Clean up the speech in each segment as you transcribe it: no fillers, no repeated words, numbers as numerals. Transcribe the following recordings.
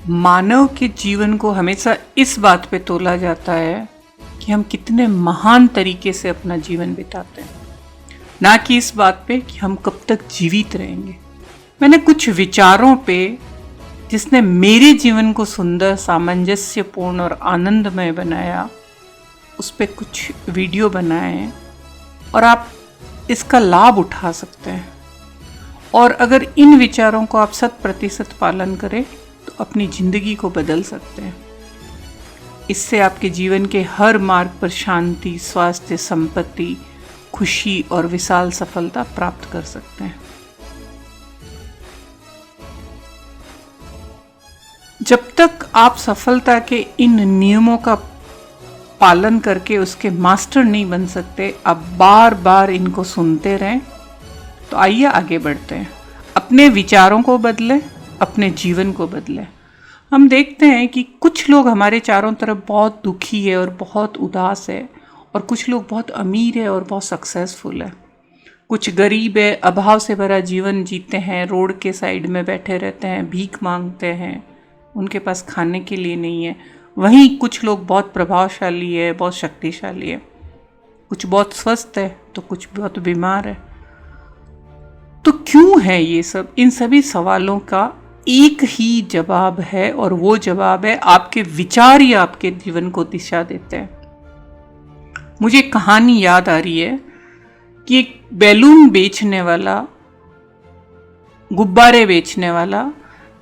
मानव के जीवन को हमेशा इस बात पे तोला जाता है कि हम कितने महान तरीके से अपना जीवन बिताते हैं, ना कि इस बात पे कि हम कब तक जीवित रहेंगे। मैंने कुछ विचारों पे जिसने मेरे जीवन को सुंदर, सामंजस्यपूर्ण और आनंदमय बनाया, उस पे कुछ वीडियो बनाए हैं और आप इसका लाभ उठा सकते हैं। और अगर इन विचारों को आप 100% पालन करें तो अपनी ज़िंदगी को बदल सकते हैं। इससे आपके जीवन के हर मार्ग पर शांति, स्वास्थ्य, संपत्ति, खुशी और विशाल सफलता प्राप्त कर सकते हैं। जब तक आप सफलता के इन नियमों का पालन करके उसके मास्टर नहीं बन सकते, आप बार बार इनको सुनते रहें। तो आइए आगे बढ़ते हैं, अपने विचारों को बदलें, अपने जीवन को बदलें। हम देखते हैं कि कुछ लोग हमारे चारों तरफ बहुत दुखी है और बहुत उदास है, और कुछ लोग बहुत अमीर है और बहुत सक्सेसफुल है। कुछ गरीब है, अभाव से भरा जीवन जीते हैं, रोड के साइड में बैठे रहते हैं, भीख मांगते हैं, उनके पास खाने के लिए नहीं है। वहीं कुछ लोग बहुत प्रभावशाली है, बहुत शक्तिशाली है। कुछ बहुत स्वस्थ है तो कुछ बहुत बीमार है। तो क्यों है ये सब? इन सभी सवालों का एक ही जवाब है, और वो जवाब है आपके विचार ही आपके जीवन को दिशा देते हैं। मुझे कहानी याद आ रही है कि एक बैलून बेचने वाला, गुब्बारे बेचने वाला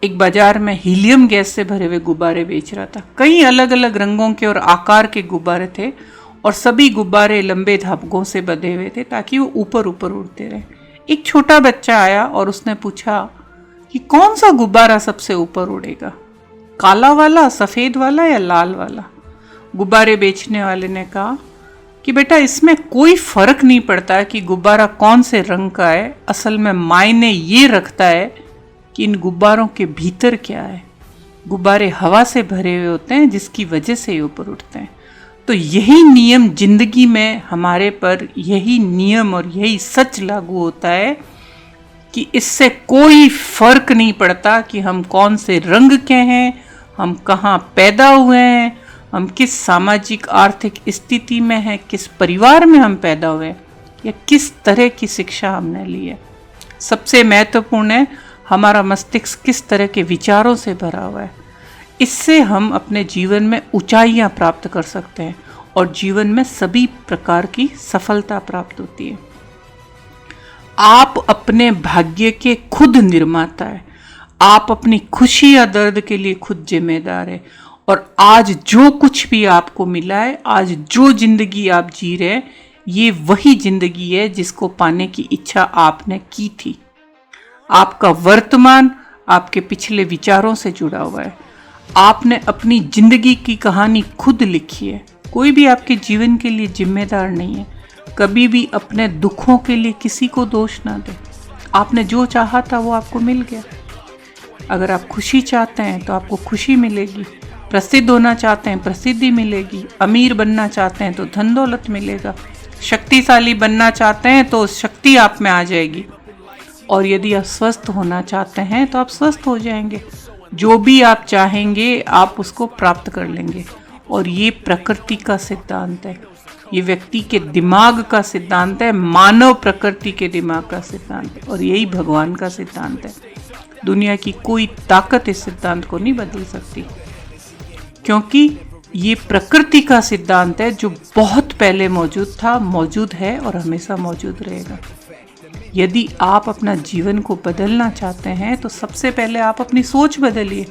एक बाजार में हीलियम गैस से भरे हुए गुब्बारे बेच रहा था। कई अलग अलग रंगों के और आकार के गुब्बारे थे, और सभी गुब्बारे लंबे धागों से बंधे हुए थे ताकि वो ऊपर ऊपर उड़ते रहे। एक छोटा बच्चा आया और उसने पूछा कि कौन सा गुब्बारा सबसे ऊपर उड़ेगा, काला वाला, सफ़ेद वाला या लाल वाला? गुब्बारे बेचने वाले ने कहा कि बेटा, इसमें कोई फ़र्क नहीं पड़ता कि गुब्बारा कौन से रंग का है, असल में मायने ये रखता है कि इन गुब्बारों के भीतर क्या है। गुब्बारे हवा से भरे हुए होते हैं, जिसकी वजह से ये ऊपर उठते हैं। तो यही नियम जिंदगी में हमारे पर, यही नियम और यही सच लागू होता है कि इससे कोई फर्क नहीं पड़ता कि हम कौन से रंग के हैं, हम कहाँ पैदा हुए हैं, हम किस सामाजिक आर्थिक स्थिति में हैं, किस परिवार में हम पैदा हुए, या किस तरह की शिक्षा हमने ली है। सबसे महत्वपूर्ण है हमारा मस्तिष्क किस तरह के विचारों से भरा हुआ है। इससे हम अपने जीवन में ऊंचाइयां प्राप्त कर सकते हैं और जीवन में सभी प्रकार की सफलता प्राप्त होती है। आप अपने भाग्य के खुद निर्माता है। आप अपनी खुशी या दर्द के लिए खुद जिम्मेदार है। और आज जो कुछ भी आपको मिला है, आज जो जिंदगी आप जी रहे हैं, ये वही जिंदगी है जिसको पाने की इच्छा आपने की थी। आपका वर्तमान आपके पिछले विचारों से जुड़ा हुआ है। आपने अपनी जिंदगी की कहानी खुद लिखी है। कोई भी आपके जीवन के लिए जिम्मेदार नहीं है। कभी भी अपने दुखों के लिए किसी को दोष ना दें। आपने जो चाहा था वो आपको मिल गया। अगर आप खुशी चाहते हैं तो आपको खुशी मिलेगी। प्रसिद्ध होना चाहते हैं, प्रसिद्धि मिलेगी। अमीर बनना चाहते हैं तो धन दौलत मिलेगा। शक्तिशाली बनना चाहते हैं तो शक्ति आप में आ जाएगी। और यदि आप स्वस्थ होना चाहते हैं तो आप स्वस्थ हो जाएंगे। जो भी आप चाहेंगे आप उसको प्राप्त कर लेंगे। और ये प्रकृति का सिद्धांत है, ये व्यक्ति के दिमाग का सिद्धांत है, मानव प्रकृति के दिमाग का सिद्धांत है, और यही भगवान का सिद्धांत है। दुनिया की कोई ताकत इस सिद्धांत को नहीं बदल सकती, क्योंकि ये प्रकृति का सिद्धांत है जो बहुत पहले मौजूद था, मौजूद है और हमेशा मौजूद रहेगा। यदि आप अपना जीवन को बदलना चाहते हैं तो सबसे पहले आप अपनी सोच बदलिए।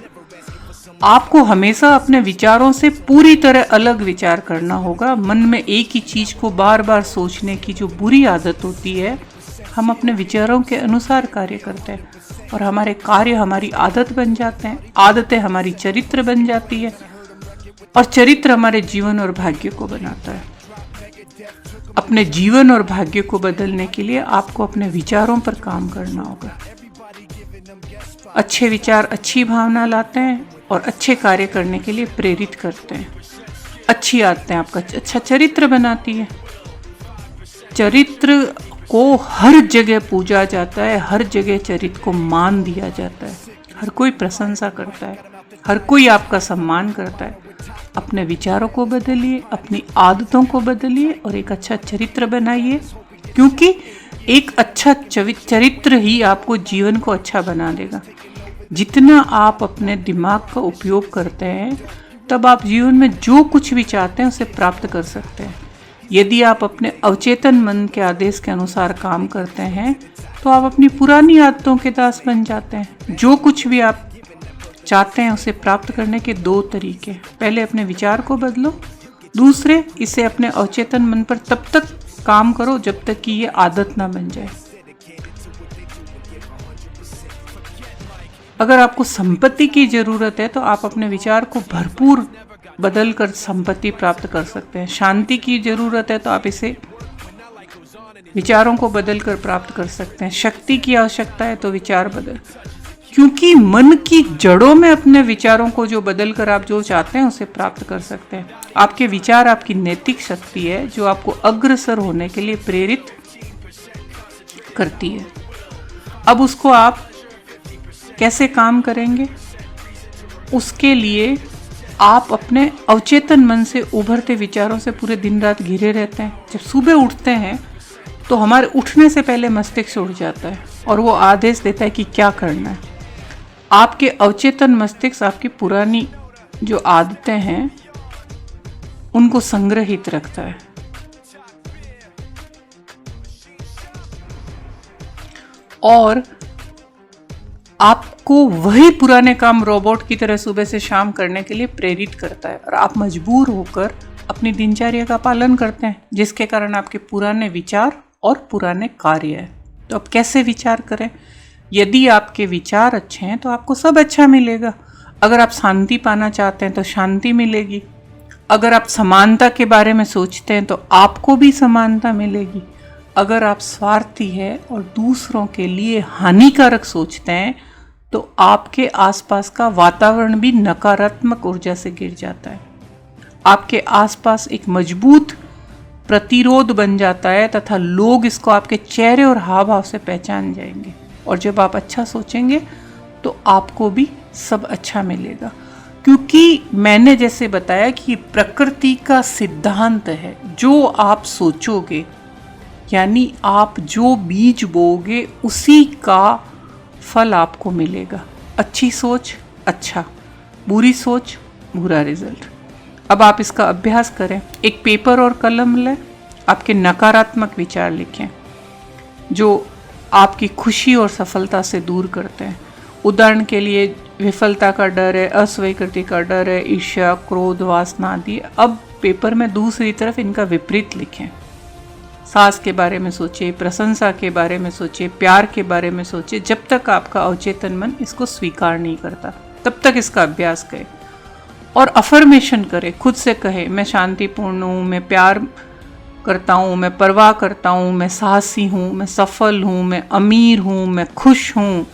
आपको हमेशा अपने विचारों से पूरी तरह अलग विचार करना होगा। मन में एक ही चीज़ को बार बार सोचने की जो बुरी आदत होती है, हम अपने विचारों के अनुसार कार्य करते हैं और हमारे कार्य हमारी आदत बन जाते हैं। आदतें हमारी चरित्र बन जाती है और चरित्र हमारे जीवन और भाग्य को बनाता है। अपने जीवन और भाग्य को बदलने के लिए आपको अपने विचारों पर काम करना होगा। अच्छे विचार अच्छी भावना लाते हैं और अच्छे कार्य करने के लिए प्रेरित करते हैं। अच्छी आदतें आपका अच्छा चरित्र बनाती है। चरित्र को हर जगह पूजा जाता है, हर जगह चरित्र को मान दिया जाता है, हर कोई प्रशंसा करता है। हर कोई आपका सम्मान करता है। अपने विचारों को बदलिए, अपनी आदतों को बदलिए और एक अच्छा चरित्र बनाइए, क्योंकि एक अच्छा चरित्र ही आपको जीवन को अच्छा बना देगा। जितना आप अपने दिमाग का उपयोग करते हैं, तब आप जीवन में जो कुछ भी चाहते हैं उसे प्राप्त कर सकते हैं। यदि आप अपने अवचेतन मन के आदेश के अनुसार काम करते हैं, तो आप अपनी पुरानी आदतों के दास बन जाते हैं। जो कुछ भी आप चाहते हैं उसे प्राप्त करने के दो तरीके, पहले अपने विचार को बदलो, दूसरे इसे अपने अवचेतन मन पर तब तक काम करो जब तक कि ये आदत ना बन जाए। अगर आपको संपत्ति की जरूरत है तो आप अपने विचार को भरपूर बदल कर संपत्ति प्राप्त कर सकते हैं। शांति की जरूरत है तो आप इसे विचारों को बदल कर प्राप्त कर सकते हैं। शक्ति की आवश्यकता है तो विचार बदल, क्योंकि मन की जड़ों में अपने विचारों को जो बदल कर आप जो चाहते हैं उसे प्राप्त कर सकते हैं। आपके विचार आपकी नैतिक शक्ति है जो आपको अग्रसर होने के लिए प्रेरित करती है। अब उसको आप कैसे काम करेंगे? उसके लिए आप अपने अवचेतन मन से उभरते विचारों से पूरे दिन रात घिरे रहते हैं। जब सुबह उठते हैं तो हमारे उठने से पहले मस्तिष्क उठ जाता है और वो आदेश देता है कि क्या करना है। आपके अवचेतन मस्तिष्क आपकी पुरानी जो आदतें हैं उनको संग्रहित रखता है। और आपको वही पुराने काम रोबोट की तरह सुबह से शाम करने के लिए प्रेरित करता है और आप मजबूर होकर अपनी दिनचर्या का पालन करते हैं, जिसके कारण आपके पुराने विचार और पुराने कार्य है। तो अब कैसे विचार करें? यदि आपके विचार अच्छे हैं तो आपको सब अच्छा मिलेगा। अगर आप शांति पाना चाहते हैं तो शांति मिलेगी। अगर आप समानता के बारे में सोचते हैं तो आपको भी समानता मिलेगी। अगर आप स्वार्थी हैं और दूसरों के लिए हानिकारक सोचते हैं तो आपके आसपास का वातावरण भी नकारात्मक ऊर्जा से घिर जाता है। आपके आसपास एक मजबूत प्रतिरोध बन जाता है तथा लोग इसको आपके चेहरे और हाव भाव से पहचान जाएंगे। और जब आप अच्छा सोचेंगे तो आपको भी सब अच्छा मिलेगा, क्योंकि मैंने जैसे बताया कि प्रकृति का सिद्धांत है, जो आप सोचोगे यानी आप जो बीज बोओगे उसी का फल आपको मिलेगा। अच्छी सोच अच्छा, बुरी सोच बुरा रिजल्ट। अब आप इसका अभ्यास करें। एक पेपर और कलम लें, आपके नकारात्मक विचार लिखें जो आपकी खुशी और सफलता से दूर करते हैं। उदाहरण के लिए विफलता का डर है, अस्वीकृति का डर है, ईर्ष्या, क्रोध, वासना आदि। अब पेपर में दूसरी तरफ इनका विपरीत लिखें। सास के बारे में सोचिए, प्रशंसा के बारे में सोचिए, प्यार के बारे में सोचिए। जब तक आपका अवचेतन मन इसको स्वीकार नहीं करता तब तक इसका अभ्यास करें और अफर्मेशन करें। खुद से कहे, मैं शांतिपूर्ण हूँ, मैं प्यार करता हूँ, मैं परवाह करता हूँ, मैं साहसी हूँ, मैं सफल हूँ, मैं अमीर हूँ, मैं खुश हूँ,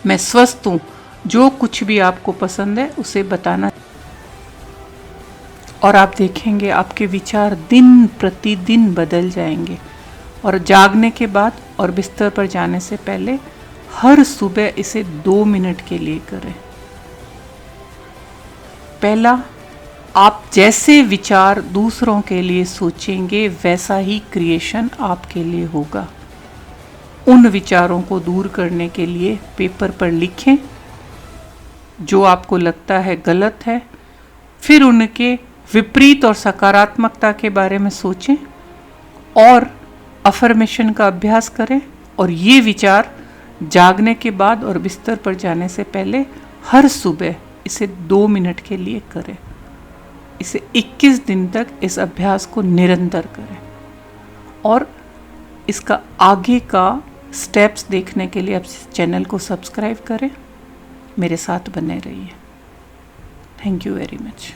मैं स्वस्थ हूँ। जो कुछ भी आपको पसंद है उसे बताना और आप देखेंगे आपके विचार दिन प्रतिदिन बदल जाएंगे। और जागने के बाद और बिस्तर पर जाने से पहले हर सुबह इसे 2 मिनट के लिए करें। पहला, आप जैसे विचार दूसरों के लिए सोचेंगे वैसा ही क्रिएशन आपके लिए होगा। उन विचारों को दूर करने के लिए पेपर पर लिखें जो आपको लगता है गलत है, फिर उनके विपरीत और सकारात्मकता के बारे में सोचें और अफर्मेशन का अभ्यास करें। और ये विचार जागने के बाद और बिस्तर पर जाने से पहले हर सुबह इसे 2 मिनट के लिए करें। इसे 21 दिन तक इस अभ्यास को निरंतर करें और इसका आगे का स्टेप्स देखने के लिए आप चैनल को सब्सक्राइब करें। मेरे साथ बने रहिए। Thank you very much.